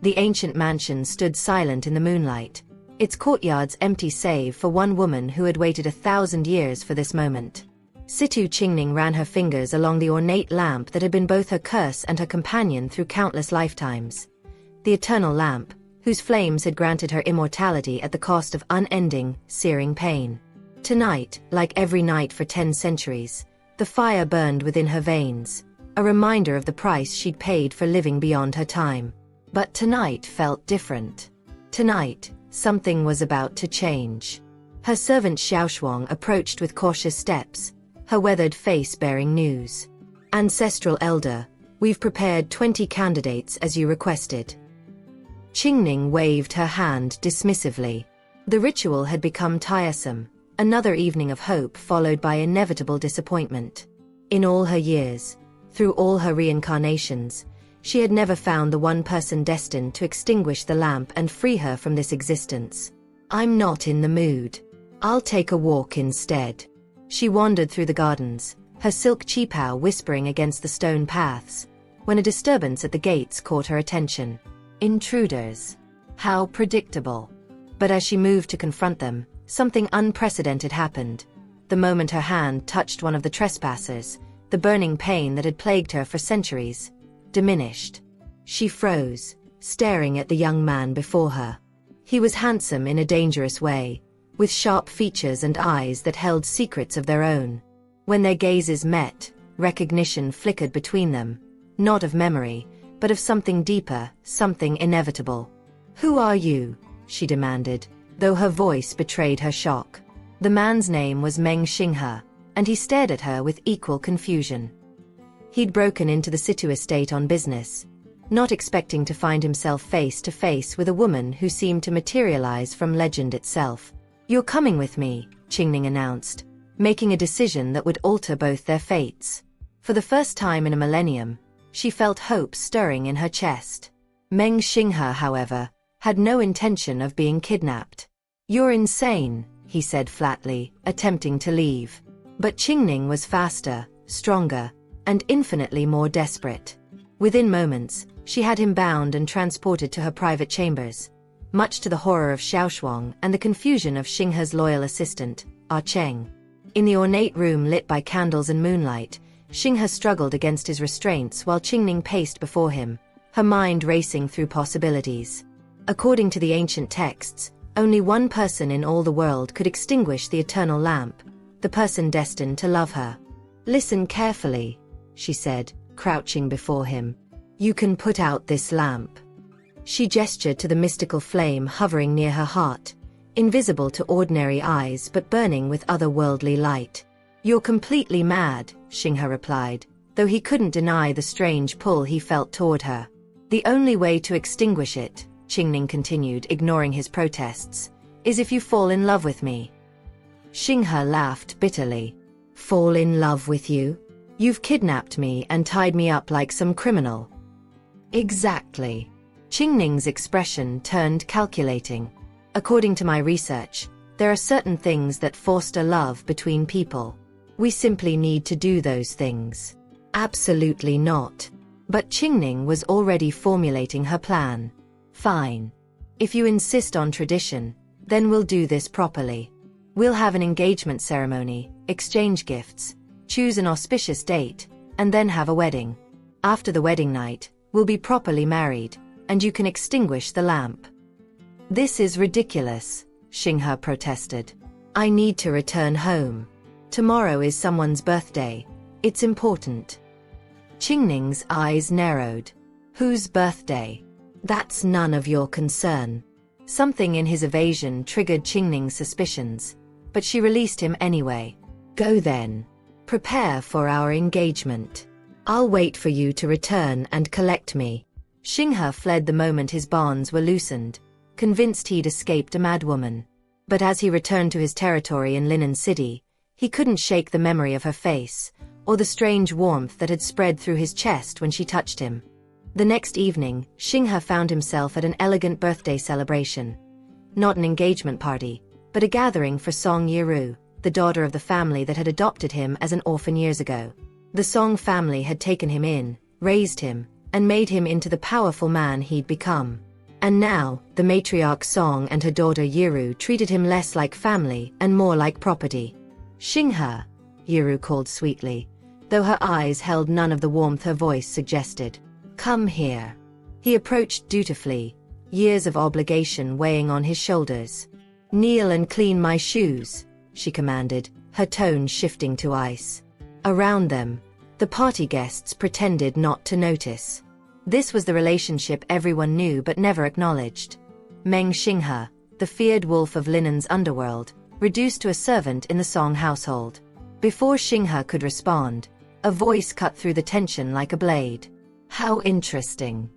The ancient mansion stood silent in the moonlight, its courtyards empty save for one woman who had waited 1,000 years for this moment. Situ Qingning ran her fingers along the ornate lamp that had been both her curse and her companion through countless lifetimes. The eternal lamp, whose flames had granted her immortality at the cost of unending, searing pain. Tonight, like every night for 10 centuries, the fire burned within her veins, a reminder of the price she'd paid for living beyond her time. But tonight felt different. Tonight, something was about to change. Her servant Xiaoshuang approached with cautious steps, her weathered face bearing news. Ancestral Elder, we've prepared 20 candidates as you requested. Qingning waved her hand dismissively. The ritual had become tiresome, another evening of hope followed by inevitable disappointment. In all her years, through all her reincarnations, she had never found the one person destined to extinguish the lamp and free her from this existence. I'm not in the mood. I'll take a walk instead. She wandered through the gardens, her silk qipao whispering against the stone paths, when a disturbance at the gates caught her attention. Intruders. How predictable. But as she moved to confront them, something unprecedented happened. The moment her hand touched one of the trespassers, the burning pain that had plagued her for centuries diminished. She froze, staring at the young man before her. He was handsome in a dangerous way, with sharp features and eyes that held secrets of their own. When their gazes met, recognition flickered between them, not of memory, but of something deeper, something inevitable. Who are you? She demanded, though her voice betrayed her shock. The man's name was Meng Xinghe, and he stared at her with equal confusion. He'd broken into the Situ estate on business, not expecting to find himself face to face with a woman who seemed to materialize from legend itself. You're coming with me, Qingning announced, making a decision that would alter both their fates. For the first time in a millennium, she felt hope stirring in her chest. Meng Xinghe, however, had no intention of being kidnapped. You're insane, he said flatly, attempting to leave. But Qingning was faster, stronger, and infinitely more desperate. Within moments, she had him bound and transported to her private chambers, much to the horror of Xiaoshuang and the confusion of Xinghe's loyal assistant, Ah Cheng. In the ornate room lit by candles and moonlight, Xinghe struggled against his restraints while Qingning paced before him, her mind racing through possibilities. According to the ancient texts, only one person in all the world could extinguish the eternal lamp, the person destined to love her. Listen carefully, she said, crouching before him. You can put out this lamp. She gestured to the mystical flame hovering near her heart, invisible to ordinary eyes but burning with otherworldly light. You're completely mad, Xinghe replied, though he couldn't deny the strange pull he felt toward her. The only way to extinguish it, Qingning continued, ignoring his protests, is if you fall in love with me. Xinghe laughed bitterly. Fall in love with you? You've kidnapped me and tied me up like some criminal. Exactly. Qingning's expression turned calculating. According to my research, there are certain things that foster love between people. We simply need to do those things. Absolutely not. But Qingning was already formulating her plan. Fine. If you insist on tradition, then we'll do this properly. We'll have an engagement ceremony, exchange gifts, choose an auspicious date, and then have a wedding. After the wedding night, we'll be properly married, and you can extinguish the lamp. This is ridiculous, Xinghe protested. I need to return home. Tomorrow is someone's birthday. It's important. Qingning's eyes narrowed. Whose birthday? That's none of your concern. Something in his evasion triggered Qingning's suspicions, but she released him anyway. Go then. Prepare for our engagement. I'll wait for you to return and collect me. Xinghe fled the moment his bonds were loosened, convinced he'd escaped a madwoman. But as he returned to his territory in Linen City, he couldn't shake the memory of her face, or the strange warmth that had spread through his chest when she touched him. The next evening, Xinghe found himself at an elegant birthday celebration. Not an engagement party, but a gathering for Song Yiru, the daughter of the family that had adopted him as an orphan years ago. The Song family had taken him in, raised him, and made him into the powerful man he'd become. And now, the matriarch Song and her daughter Yiru treated him less like family and more like property. Xinghe, Yiru called sweetly, though her eyes held none of the warmth her voice suggested. Come here. He approached dutifully, years of obligation weighing on his shoulders. Kneel and clean my shoes, she commanded, her tone shifting to ice. Around them, the party guests pretended not to notice. This was the relationship everyone knew but never acknowledged. Meng Xinghe, the feared wolf of Linen's underworld, reduced to a servant in the Song household. Before Xinghe could respond, a voice cut through the tension like a blade. How interesting.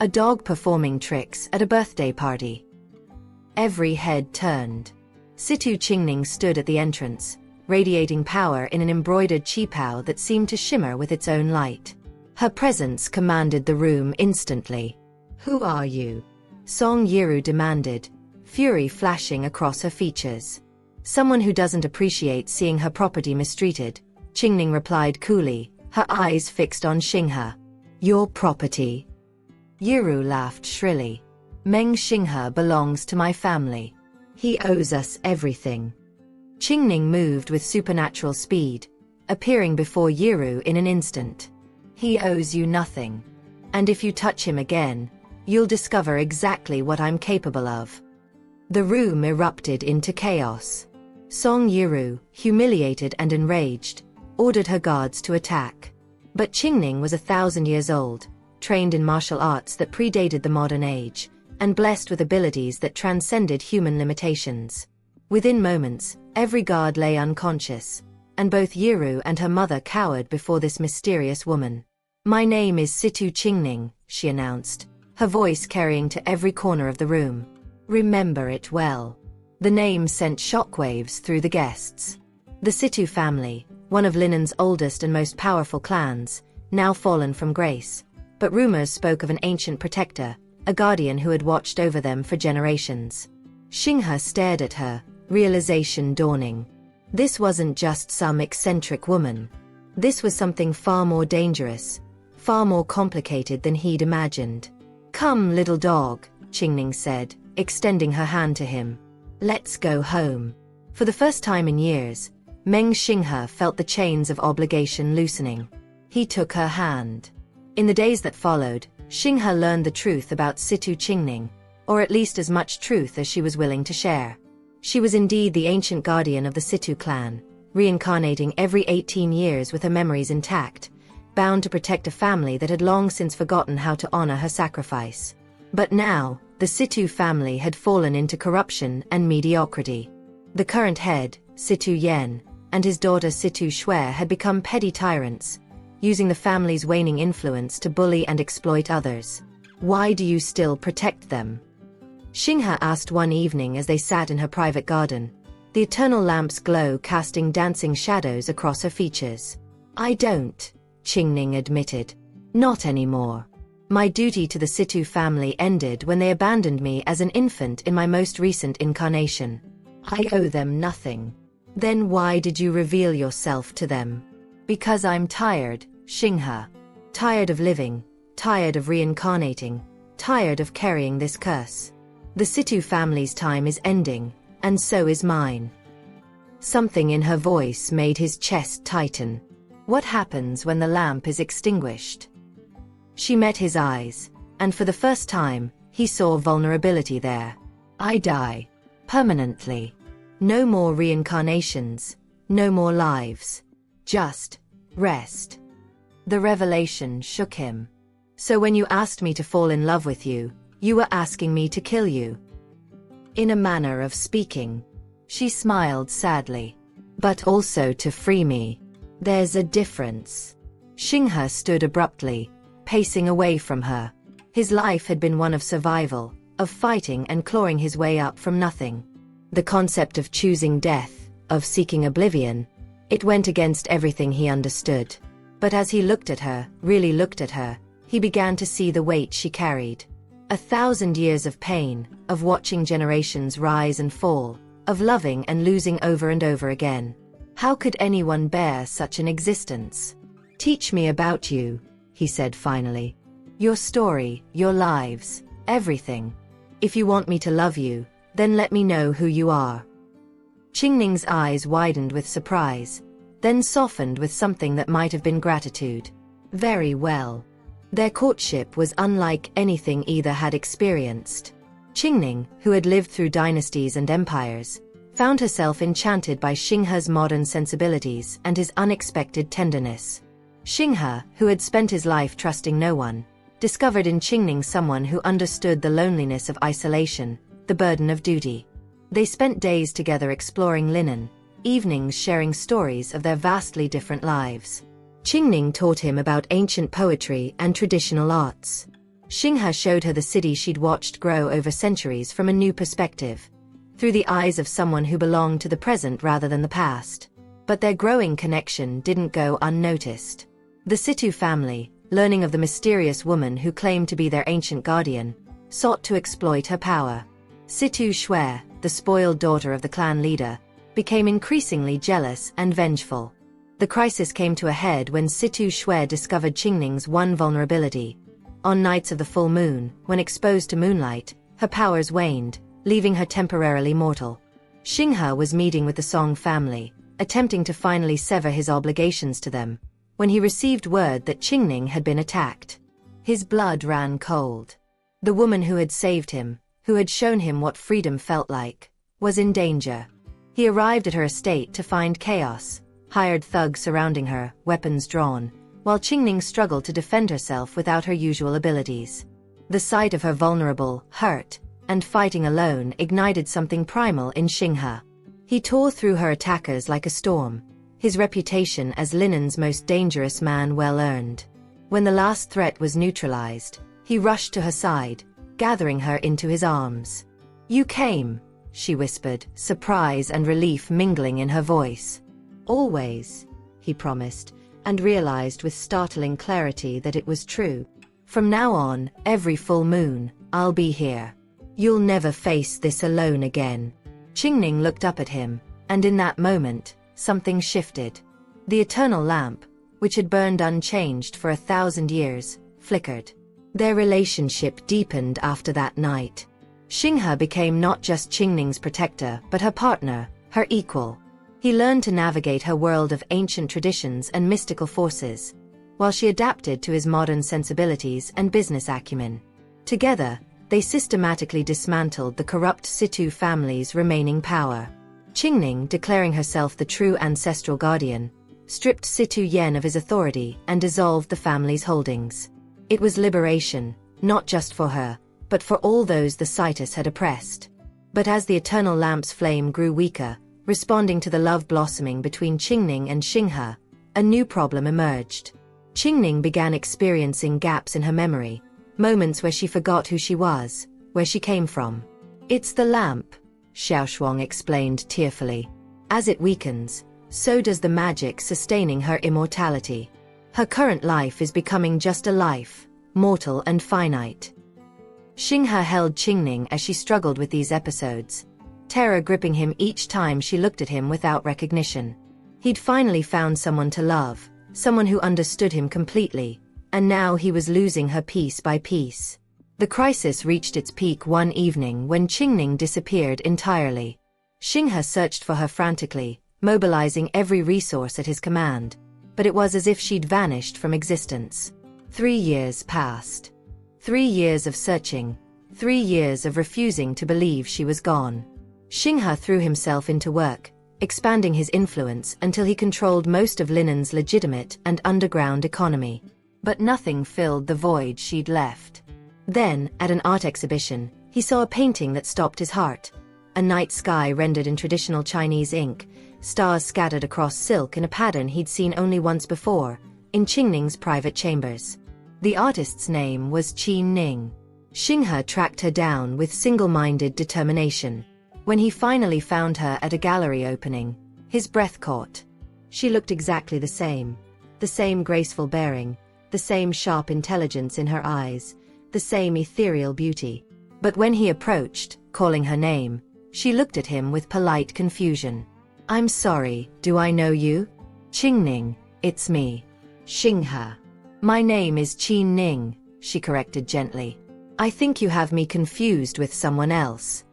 A dog performing tricks at a birthday party. Every head turned. Situ Qingning stood at the entrance, radiating power in an embroidered qipao that seemed to shimmer with its own light. Her presence commanded the room instantly. Who are you? Song Yiru demanded, fury flashing across her features. Someone who doesn't appreciate seeing her property mistreated, Qingning replied coolly, her eyes fixed on Xinghe. Your property? Yiru laughed shrilly. Meng Xinghe belongs to my family. He owes us everything. Qingning moved with supernatural speed, appearing before Yiru in an instant. He owes you nothing. And if you touch him again, you'll discover exactly what I'm capable of. The room erupted into chaos. Song Yiru, humiliated and enraged, ordered her guards to attack. But Qingning was 1,000 years old, trained in martial arts that predated the modern age, and blessed with abilities that transcended human limitations. Within moments, every guard lay unconscious, and both Yiru and her mother cowered before this mysterious woman. My name is Situ Qingning, she announced, her voice carrying to every corner of the room. Remember it well. The name sent shockwaves through the guests. The Situ family, one of Linen's oldest and most powerful clans, now fallen from grace, but rumors spoke of an ancient protector, a guardian who had watched over them for generations. Xinghe stared at her, realization dawning. This wasn't just some eccentric woman. This was something far more dangerous, far more complicated than he'd imagined. Come, little dog, Qingning said, extending her hand to him. Let's go home. For the first time in years, Meng Xinghe felt the chains of obligation loosening. He took her hand. In the days that followed, Xinghe learned the truth about Situ Qingning, or at least as much truth as she was willing to share. She was indeed the ancient guardian of the Situ clan, reincarnating every 18 years with her memories intact, bound to protect a family that had long since forgotten how to honor her sacrifice. But now, the Situ family had fallen into corruption and mediocrity. The current head, Situ Yen, and his daughter Situ Shui had become petty tyrants, using the family's waning influence to bully and exploit others. Why do you still protect them? Xinghe asked one evening as they sat in her private garden, the eternal lamp's glow casting dancing shadows across her features. I don't, Qingning admitted. Not anymore. My duty to the Situ family ended when they abandoned me as an infant in my most recent incarnation. I owe them nothing. Then why did you reveal yourself to them? Because I'm tired, Xinghe. Tired of living, tired of reincarnating, tired of carrying this curse. The Situ family's time is ending, and so is mine. Something in her voice made his chest tighten. What happens when the lamp is extinguished? She met his eyes, and for the first time, he saw vulnerability there. I die. Permanently. No more reincarnations, no more lives. Just rest. The revelation shook him. So when you asked me to fall in love with you, you were asking me to kill you. In a manner of speaking. She smiled sadly. But also to free me. There's a difference. Xinghe stood abruptly, pacing away from her. His life had been one of survival, of fighting and clawing his way up from nothing. The concept of choosing death, of seeking oblivion, it went against everything he understood. But as he looked at her, really looked at her, he began to see the weight she carried. 1,000 years of pain, of watching generations rise and fall, of loving and losing over and over again. How could anyone bear such an existence? Teach me about you, he said finally. Your story, your lives, everything. If you want me to love you, then let me know who you are. Qingning's eyes widened with surprise, then softened with something that might have been gratitude. Very well. Their courtship was unlike anything either had experienced. Qingning, who had lived through dynasties and empires, found herself enchanted by Xinghe's modern sensibilities and his unexpected tenderness. Xinghe, who had spent his life trusting no one, discovered in Qingning someone who understood the loneliness of isolation, the burden of duty. They spent days together exploring linen, evenings sharing stories of their vastly different lives. Qingning taught him about ancient poetry and traditional arts. Xinghe showed her the city she'd watched grow over centuries from a new perspective, through the eyes of someone who belonged to the present rather than the past. But their growing connection didn't go unnoticed. The Situ family, learning of the mysterious woman who claimed to be their ancient guardian, sought to exploit her power. Situ Shui, the spoiled daughter of the clan leader, became increasingly jealous and vengeful. The crisis came to a head when Situ Shui discovered Qingning's one vulnerability. On nights of the full moon, when exposed to moonlight, her powers waned, leaving her temporarily mortal. Xinghe was meeting with the Song family, attempting to finally sever his obligations to them, when he received word that Qingning had been attacked. His blood ran cold. The woman who had saved him, who had shown him what freedom felt like, was in danger. He arrived at her estate to find chaos, hired thugs surrounding her, weapons drawn, while Qingning struggled to defend herself without her usual abilities. The sight of her vulnerable, hurt, and fighting alone ignited something primal in Xinghe. He tore through her attackers like a storm, his reputation as Linen's most dangerous man well earned. When the last threat was neutralized, he rushed to her side, gathering her into his arms. "You came," she whispered, surprise and relief mingling in her voice. "Always," he promised, and realized with startling clarity that it was true. "From now on, every full moon, I'll be here. You'll never face this alone again." Qingning looked up at him, and in that moment, something shifted. The eternal lamp, which had burned unchanged for 1,000 years, flickered. Their relationship deepened after that night. Xinghe became not just Qingning's protector but her partner, her equal. He learned to navigate her world of ancient traditions and mystical forces, while she adapted to his modern sensibilities and business acumen. Together, they systematically dismantled the corrupt Situ family's remaining power. Qingning, declaring herself the true ancestral guardian, stripped Situ Yen of his authority and dissolved the family's holdings. It was liberation, not just for her, but for all those the Citus had oppressed. But as the eternal lamp's flame grew weaker, responding to the love blossoming between Qingning and Xinghe, a new problem emerged. Qingning began experiencing gaps in her memory, moments where she forgot who she was, where she came from. "It's the lamp," Xiaoshuang explained tearfully. "As it weakens, so does the magic sustaining her immortality. Her current life is becoming just a life, mortal and finite." Xinghe held Qingning as she struggled with these episodes, terror gripping him each time she looked at him without recognition. He'd finally found someone to love, someone who understood him completely, and now he was losing her piece by piece. The crisis reached its peak one evening when Qingning disappeared entirely. Xinghe searched for her frantically, mobilizing every resource at his command, but it was as if she'd vanished from existence. 3 years passed. 3 years of searching, 3 years of refusing to believe she was gone. Xinghe threw himself into work, expanding his influence until he controlled most of Linen's legitimate and underground economy. But nothing filled the void she'd left. Then, at an art exhibition, he saw a painting that stopped his heart. A night sky rendered in traditional Chinese ink, stars scattered across silk in a pattern he'd seen only once before, in Qingning's private chambers. The artist's name was Qin Ning. Xinghe tracked her down with single-minded determination. When he finally found her at a gallery opening, his breath caught. She looked exactly the same graceful bearing, the same sharp intelligence in her eyes, the same ethereal beauty. But when he approached, calling her name, she looked at him with polite confusion. "I'm sorry, do I know you?" "Qingning, it's me." "Xinghe." "My name is Qin Ning," she corrected gently. I think you have me confused with someone else.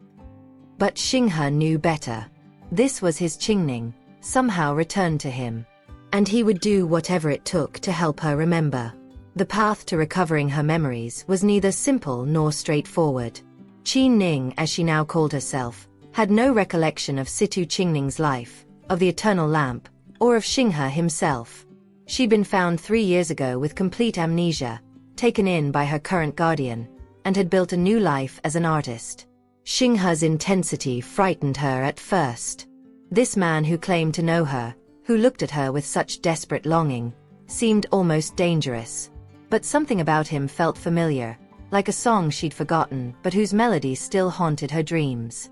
But Xinghe knew better. This was his Qingning, somehow returned to him. And he would do whatever it took to help her remember. The path to recovering her memories was neither simple nor straightforward. Qi Ning, as she now called herself, had no recollection of Situ Qingning's life, of the eternal lamp, or of Xinghe himself. She'd been found 3 years ago with complete amnesia, taken in by her current guardian, and had built a new life as an artist. Xinghe's intensity frightened her at first. This man who claimed to know her, who looked at her with such desperate longing, seemed almost dangerous. But something about him felt familiar, like a song she'd forgotten but whose melody still haunted her dreams.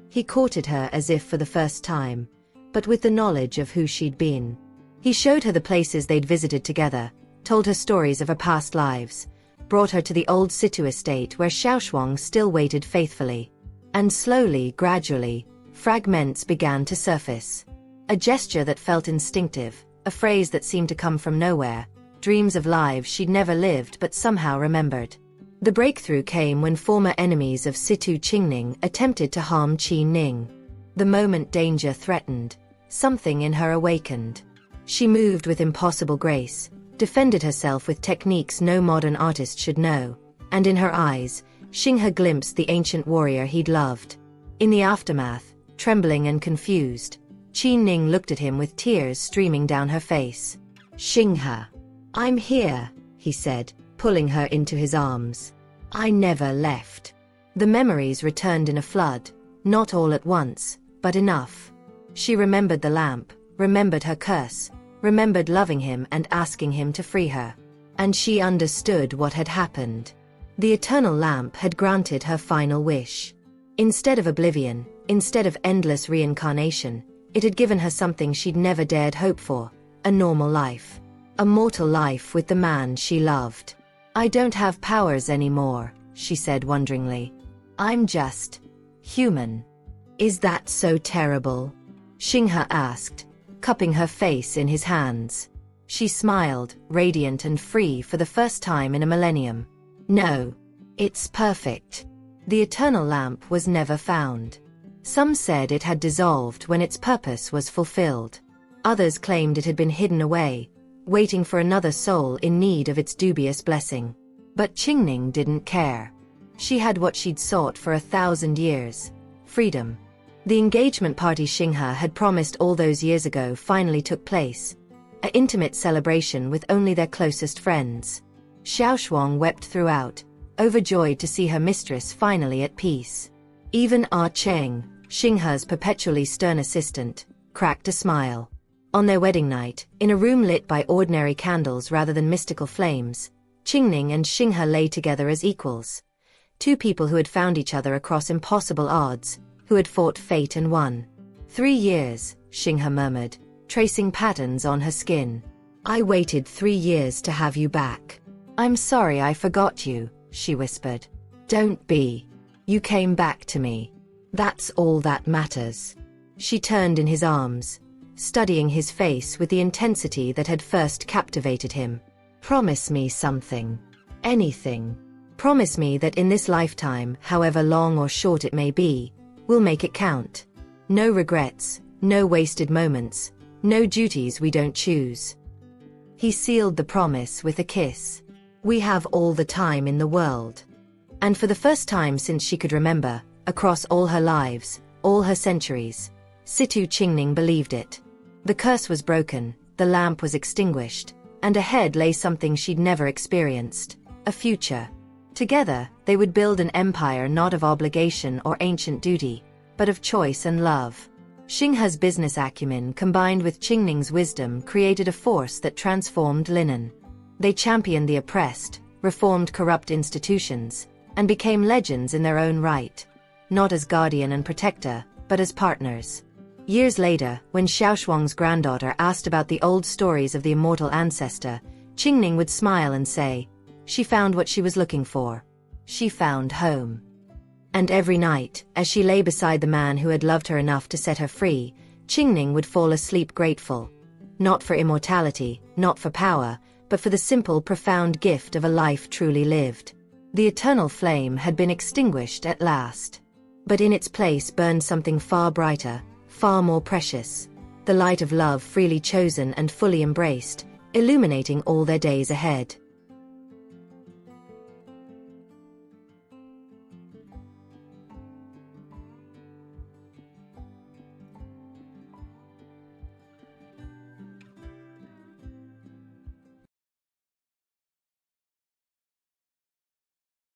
He courted her as if for the first time, but with the knowledge of who she'd been. He showed her the places they'd visited together, told her stories of her past lives, brought her to the old Situ estate where Xiaoshuang still waited faithfully. And slowly, gradually, fragments began to surface. A gesture that felt instinctive, a phrase that seemed to come from nowhere, dreams of lives she'd never lived but somehow remembered. The breakthrough came when former enemies of Situ Qingning attempted to harm Qi Ning. The moment danger threatened, something in her awakened. She moved with impossible grace, defended herself with techniques no modern artist should know, and in her eyes, Xinghe glimpsed the ancient warrior he'd loved. In the aftermath, trembling and confused, Qi Ning looked at him with tears streaming down her face. "Xinghe, I'm here," he said, pulling her into his arms. "I never left." The memories returned in a flood, not all at once, but enough. She remembered the lamp, remembered her curse, remembered loving him and asking him to free her. And she understood what had happened. The eternal lamp had granted her final wish. Instead of oblivion, instead of endless reincarnation, it had given her something she'd never dared hope for, a normal life. A mortal life with the man she loved. "I don't have powers anymore," she said wonderingly. "I'm just human." "Is that so terrible?" Xinghe asked, cupping her face in his hands. She smiled, radiant and free for the first time in a millennium. "No. It's perfect." The eternal lamp was never found. Some said it had dissolved when its purpose was fulfilled. Others claimed it had been hidden away, waiting for another soul in need of its dubious blessing. But Qingning didn't care. She had what she'd sought for 1,000 years: freedom. The engagement party Xinghe had promised all those years ago finally took place, an intimate celebration with only their closest friends. Xiaoshuang wept throughout, overjoyed to see her mistress finally at peace. Even Cheng, Xinghe's perpetually stern assistant, cracked a smile. On their wedding night, in a room lit by ordinary candles rather than mystical flames, Qingning and Xinghe lay together as equals. Two people who had found each other across impossible odds, who had fought fate and won. 3 years, Xinghe murmured, tracing patterns on her skin. "I waited 3 years to have you back." "I'm sorry I forgot you," she whispered. "Don't be. You came back to me. That's all that matters." She turned in his arms, studying his face with the intensity that had first captivated him. "Promise me something. Anything. Promise me that in this lifetime, however long or short it may be, we'll make it count. No regrets, no wasted moments, no duties we don't choose." He sealed the promise with a kiss. "We have all the time in the world." And for the first time since she could remember, across all her lives, all her centuries, Situ Qingning believed it. The curse was broken, the lamp was extinguished, and ahead lay something she'd never experienced: a future. Together, they would build an empire not of obligation or ancient duty, but of choice and love. Xinghe's business acumen combined with Qingning's wisdom created a force that transformed Linen. They championed the oppressed, reformed corrupt institutions, and became legends in their own right, not as guardian and protector, but as partners. Years later, when Xiaoshuang's granddaughter asked about the old stories of the immortal ancestor, Qingning would smile and say, "She found what she was looking for. She found home." And every night, as she lay beside the man who had loved her enough to set her free, Qingning would fall asleep grateful. Not for immortality, not for power, but for the simple, profound gift of a life truly lived. The eternal flame had been extinguished at last. But in its place burned something far brighter, far more precious, the light of love freely chosen and fully embraced, illuminating all their days ahead.